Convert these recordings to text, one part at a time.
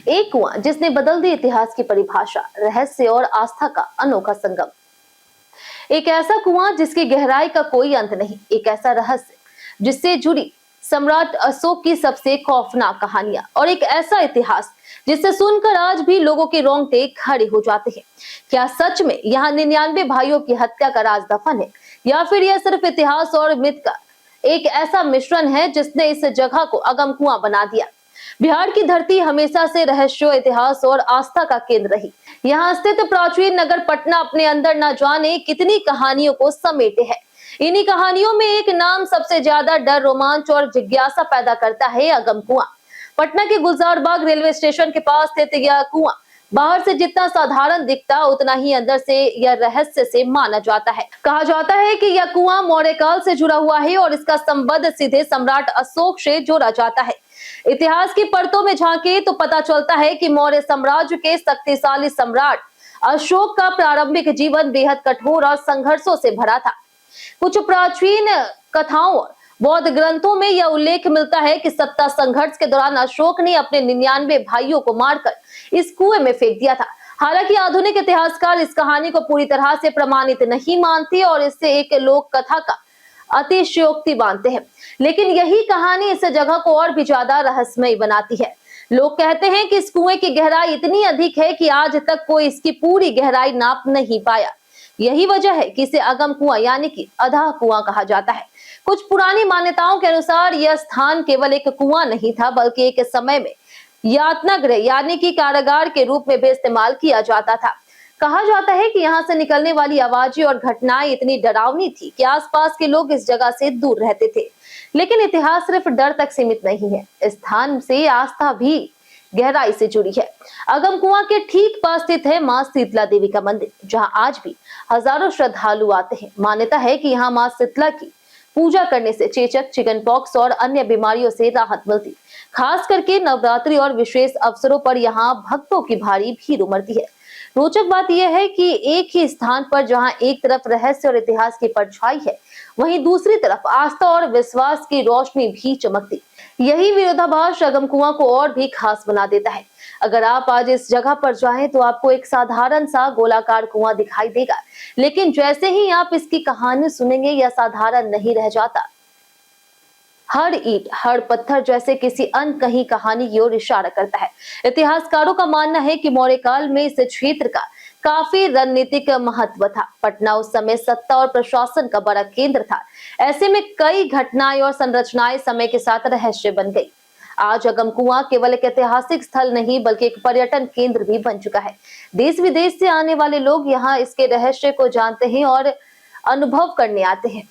एक कुआं जिसने बदल दी इतिहास की परिभाषा, रहस्य और आस्था का अनोखा संगम। एक ऐसा कुआं जिसकी गहराई का कोई अंत नहीं, एक ऐसा रहस्य जिससे जुड़ी सम्राट अशोक की सबसे खौफनाक कहानियां और एक ऐसा इतिहास जिसे सुनकर आज भी लोगों के रोंगटे खड़े हो जाते हैं। क्या सच में यहाँ 99 भाइयों की हत्या का राज दफन है, या फिर यह सिर्फ इतिहास और मिथ का एक ऐसा मिश्रण है जिसने इस जगह को अगम कुआं बना दिया। बिहार की धरती हमेशा से रहस्यों, इतिहास और आस्था का केंद्र रही। यहाँ स्थित प्राचीन नगर पटना अपने अंदर न जाने कितनी कहानियों को समेटे है। इन्हीं कहानियों में एक नाम सबसे ज्यादा डर, रोमांच और जिज्ञासा पैदा करता है, अगम कुआं। पटना के गुलजार बाग रेलवे स्टेशन के पास स्थित यह कुआं बाहर से जितना साधारण दिखता, उतना ही अंदर से यह रहस्य से माना जाता है। कहा जाता है कि यह कुआं मौर्य काल से जुड़ा हुआ है और इसका संबंध सीधे सम्राट अशोक से जोड़ा जाता है। इतिहास की परतों में झांके तो पता चलता है कि मौर्य साम्राज्य के शक्तिशाली सम्राट अशोक का प्रारंभिक जीवन बेहद कठोर और संघर्षों से भरा था। कुछ प्राचीन कथाओं और बौद्ध ग्रंथों में यह उल्लेख मिलता है कि सत्ता संघर्ष के दौरान अशोक ने अपने 99 भाइयों को मारकर इस कुएं में फेंक दिया था। हालांकि आधुनिक इतिहासकार इस कहानी को पूरी तरह से प्रमाणित नहीं मानते और इससे एक लोक कथा का अतिशयोक्ति मानते हैं, लेकिन यही कहानी इस जगह को और भी ज्यादा रहस्यमय बनाती है। लोग कहते हैं कि इस कुएं की गहराई इतनी अधिक है कि आज तक कोई इसकी पूरी गहराई नाप नहीं पाया। यही वजह है कि इसे अगम कुआं यानी कि अधा कुआं कहा जाता है। कुछ पुरानी मान्यताओं के अनुसार यह स्थान केवल एक कुआं नहीं था, बल्कि एक समय में यातना गृह यानी कि कारागार के रूप में भी इस्तेमाल किया जाता था। कहा जाता है कि यहाँ से निकलने वाली आवाजें और घटनाएं इतनी डरावनी थी कि आसपास के लोग इस जगह से दूर रहते थे। लेकिन इतिहास सिर्फ डर तक सीमित नहीं है, इस स्थान से आस्था भी गहराई से जुड़ी है। अगम कुआं के ठीक पास स्थित है मां शीतला देवी का मंदिर, जहां आज भी हजारों श्रद्धालु आते हैं। मान्यता है कि यहाँ मां शीतला की पूजा करने से चेचक, चिकन पॉक्स और अन्य बीमारियों से राहत मिलती। खास करके नवरात्रि और विशेष अवसरों पर यहाँ भक्तों की भारी भीड़ उमड़ती है। रोचक बात यह है कि एक ही स्थान पर जहां एक तरफ रहस्य और इतिहास की परछाई है, वहीं दूसरी तरफ आस्था और विश्वास की रोशनी भी चमकती। यही विरोधाभास अगम कुआं को और भी खास बना देता है। अगर आप आज इस जगह पर जाएं तो आपको एक साधारण सा गोलाकार कुआं दिखाई देगा, लेकिन जैसे ही आप इसकी कहानी सुनेंगे, यह साधारण नहीं रह जाता। हर ईंट, हर पत्थर जैसे किसी अनकही कहानी की ओर इशारा करता है। इतिहासकारों का मानना है कि मौर्य काल में इस क्षेत्र का काफी रणनीतिक महत्व था। पटना उस समय सत्ता और प्रशासन का बड़ा केंद्र था। ऐसे में कई घटनाएं और संरचनाएं समय के साथ रहस्य बन गई। आज अगम कुआं केवल एक ऐतिहासिक स्थल नहीं, बल्कि एक पर्यटन केंद्र भी बन चुका है। देश विदेश से आने वाले लोग यहाँ इसके रहस्य को जानते हैं और अनुभव करने आते हैं।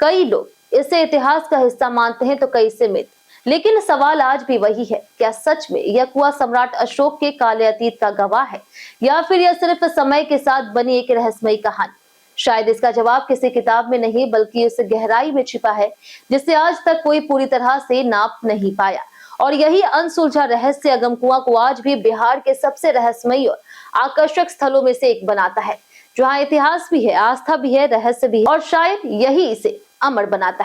कई लोग इसे इतिहास का हिस्सा मानते हैं तो कई इसे मिथ। लेकिन सवाल आज भी वही है, क्या सच में यह कुआं सम्राट अशोक के काले अतीत का गवाह है, या फिर यह सिर्फ समय के साथ बनी एक रहस्यमयी कहानी? शायद इसका जवाब किसी किताब में नहीं, बल्कि उस गहराई में छिपा है जिसे आज तक कोई पूरी तरह से नाप नहीं पाया। और यही अनसुलझा रहस्य अगम कुआं को आज भी बिहार के सबसे रहस्यमयी और आकर्षक स्थलों में से एक बनाता है, जहाँ इतिहास भी है, आस्था भी है, रहस्य भी है, और शायद यही इसे अमर बनाता है।